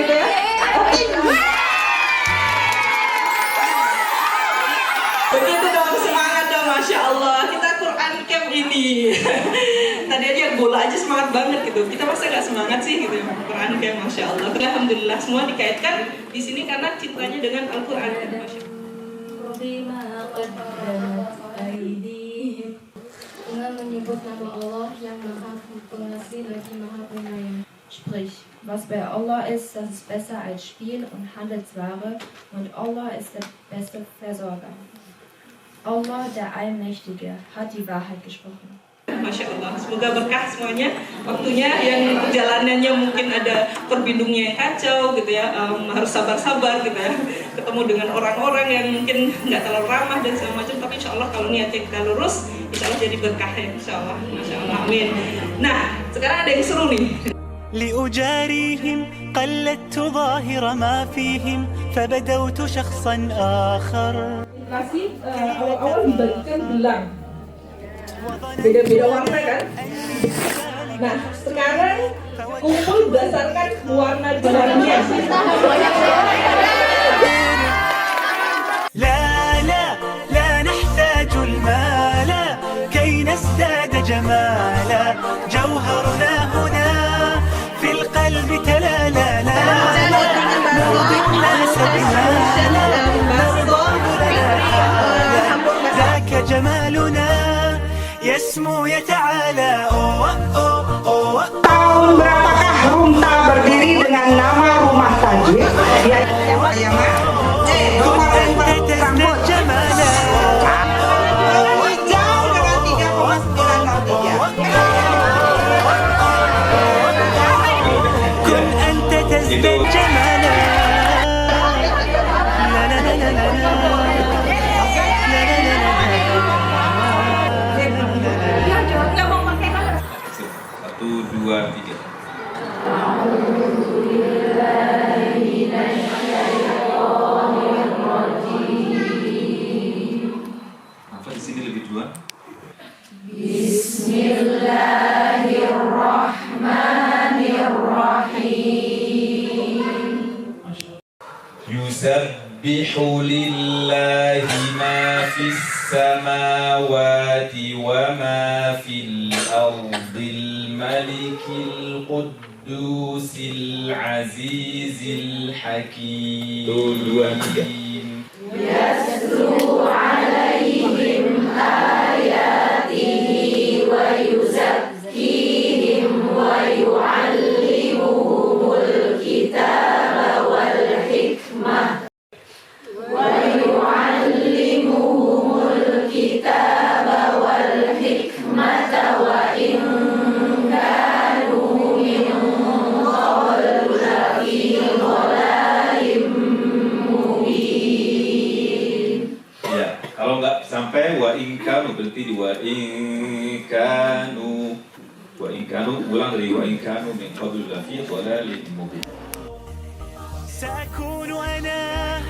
gitu ya. Oke. Begitu dong, semangat dong, Masya Allah. Kita Quran Camp ini. Tadi aja bola aja semangat banget gitu. Kita masa nggak semangat sih gitu ya, Quran Camp, Masya Allah. Alhamdulillah semua dikaitkan di sini karena cintanya dengan Al-Quran. Masya Allah. Dengan menyebut nama Allah yang Maha Pengasih lagi Maha Penyayang. Sprich, was bei Allah ist, das ist besser als Spiel und Handelsware und Allah ist der beste Versorger. Allah, der Allmächtige, hat die Wahrheit gesprochen. Masya Allah, semoga berkah semuanya. Waktunya yang perjalanannya mungkin ada perbindungnya yang kacau gitu ya, harus sabar-sabar gitu ya. Ketemu dengan orang-orang yang mungkin nggak terlalu ramah dan segala macam, tapi insya Allah kalau niatnya kita lurus, insya Allah jadi berkah ya, insya Allah. Masya Allah, amin. Nah, sekarang ada yang seru nih. لأجاريهم قلدت ظاهر ما فيهم فبدوت شخصا آخر. Nasi awal-awal dibagikan gelang, beda-beda warna kan. Nah sekarang kumpul berdasarkan warna gelangnya. لا لا لا نحتاج المال كي نزداد جمالا جوهرنا هنا في القلب تلالا لا نرضي الناس بما نرضاه لنا حالا ذاك جمالنا يسمو يتعالى Tahun berapakah Rumta berdiri dengan nama Rumah Tajwid? Ya, Mak. كنت تزداد جمالا Jauh dengan 3,903. كن أنت تزداد جمالا لا لا لا لا لا Satu, dua, tiga. Apa di sini lebih duluan? يسبح لله ما في السماوات وما في الأرض الملك القدوس العزيز الحكيم. Ya, kalau nggak sampai wa inkanu berarti di wa inkanu ulang dari wa inkanu min qablu lafi dhalalin mubin. سأكون أنا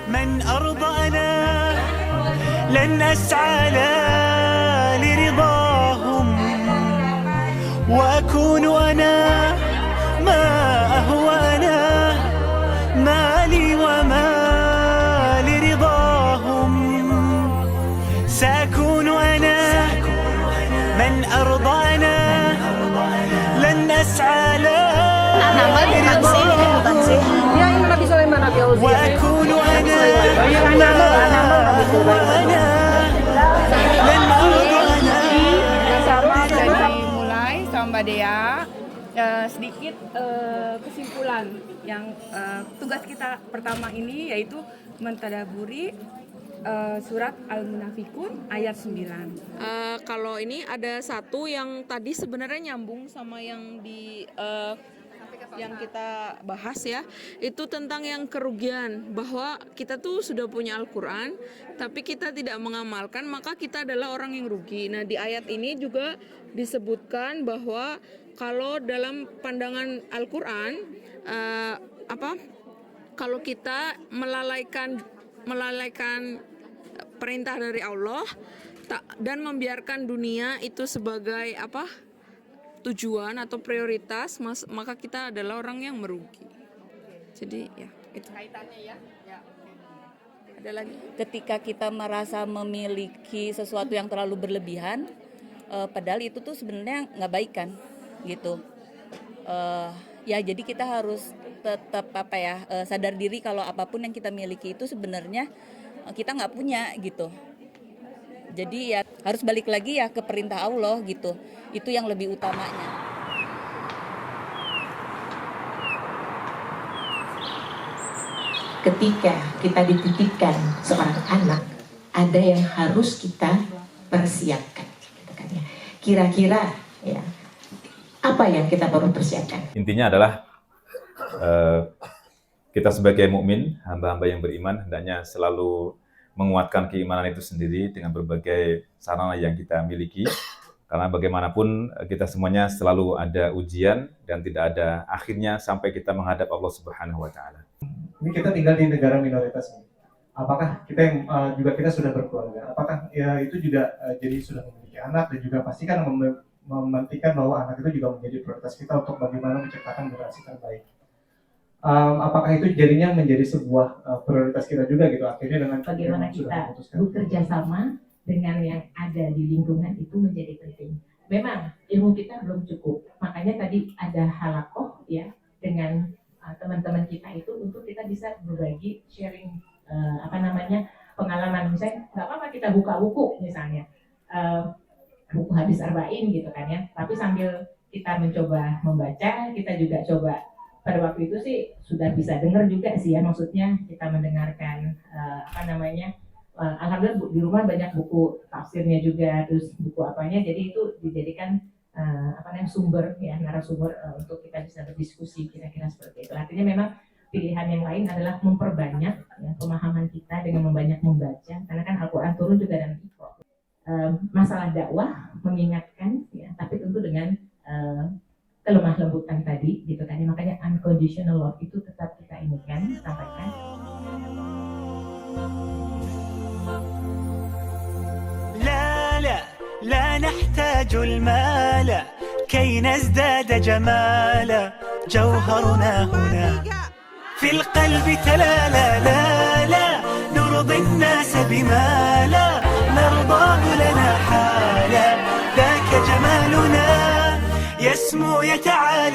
من أرضى أنا لن أسعى لا لرضاهم وأكون أنا ما أهوى أنا مالي وما لرضاهم سأكون أنا من أرضى أنا لن أسعى لا لرضاهم وأكون أنا ما أهوى أنا لن أرضى أنا. Sama dari mulai sama Mbak Dea, sedikit kesimpulan yang tugas kita pertama ini yaitu mentadaburi surat Al-Munafikun ayat 9. Kalau ini ada satu yang tadi sebenarnya nyambung sama yang kita bahas ya, itu tentang yang kerugian, bahwa kita tuh sudah punya Al-Quran tapi kita tidak mengamalkan, maka kita adalah orang yang rugi. Nah di ayat ini juga disebutkan bahwa kalau dalam pandangan Al-Quran kalau kita melalaikan perintah dari Allah dan membiarkan dunia itu sebagai tujuan atau prioritas, maka kita adalah orang yang merugi. Jadi ya itu. Kaitannya ya. Ya. Ada lagi? Ketika kita merasa memiliki sesuatu yang terlalu berlebihan, padahal itu tuh sebenarnya nggak baik kan, gitu. Ya jadi kita harus tetap sadar diri kalau apapun yang kita miliki itu sebenarnya kita nggak punya gitu. Jadi ya harus balik lagi ya ke perintah Allah gitu. Itu yang lebih utamanya. Ketika kita dititipkan seorang anak, ada yang harus kita persiapkan, gitu kan ya. Kira-kira ya apa yang kita perlu persiapkan? Intinya adalah kita sebagai mukmin, hamba-hamba yang beriman, hendaknya selalu menguatkan keimanan itu sendiri dengan berbagai sarana yang kita miliki. Karena bagaimanapun kita semuanya selalu ada ujian dan tidak ada akhirnya sampai kita menghadap Allah Subhanahu wa Ta'ala. Ini kita tinggal di negara minoritas ini. Apakah kita yang juga kita sudah berkeluarga? Apakah ya itu juga jadi sudah memiliki anak dan juga pastikan mementingkan bahwa anak itu juga menjadi prioritas kita untuk bagaimana menciptakan generasi terbaik. Apakah itu jadinya menjadi sebuah prioritas kita juga gitu akhirnya dengan bagaimana kita bekerja sama dengan yang ada di lingkungan itu menjadi penting. Memang ilmu kita belum cukup, makanya tadi ada halakoh ya dengan teman-teman kita itu untuk kita bisa berbagi sharing pengalaman. Misalnya nggak apa-apa kita buka buku misalnya buku hadis arba'in gitu kan ya, tapi sambil kita mencoba membaca, kita juga coba pada waktu itu sih sudah bisa dengar juga sih ya, maksudnya kita mendengarkan alhamdulillah di rumah banyak buku tafsirnya juga, terus buku apanya, jadi itu dijadikan sumber ya, narasumber untuk kita bisa berdiskusi kira-kira seperti itu. Artinya memang pilihan yang lain adalah memperbanyak ya, pemahaman kita dengan membanyak membaca, karena kan Al-Quran turun juga dalam Iqra. Masalah dakwah mengingatkan ya, tapi tentu dengan kelemah lembutan tadi gitu kan, makanya unconditional love itu tetap kita inikan, sampaikan. لا نحتاج المال كي نزداد جمالا جوهرنا هنا في القلب تلالا لا لا نرضي الناس بما لا نرضاه لنا حالا ذاك جمالنا يسمو يتعالى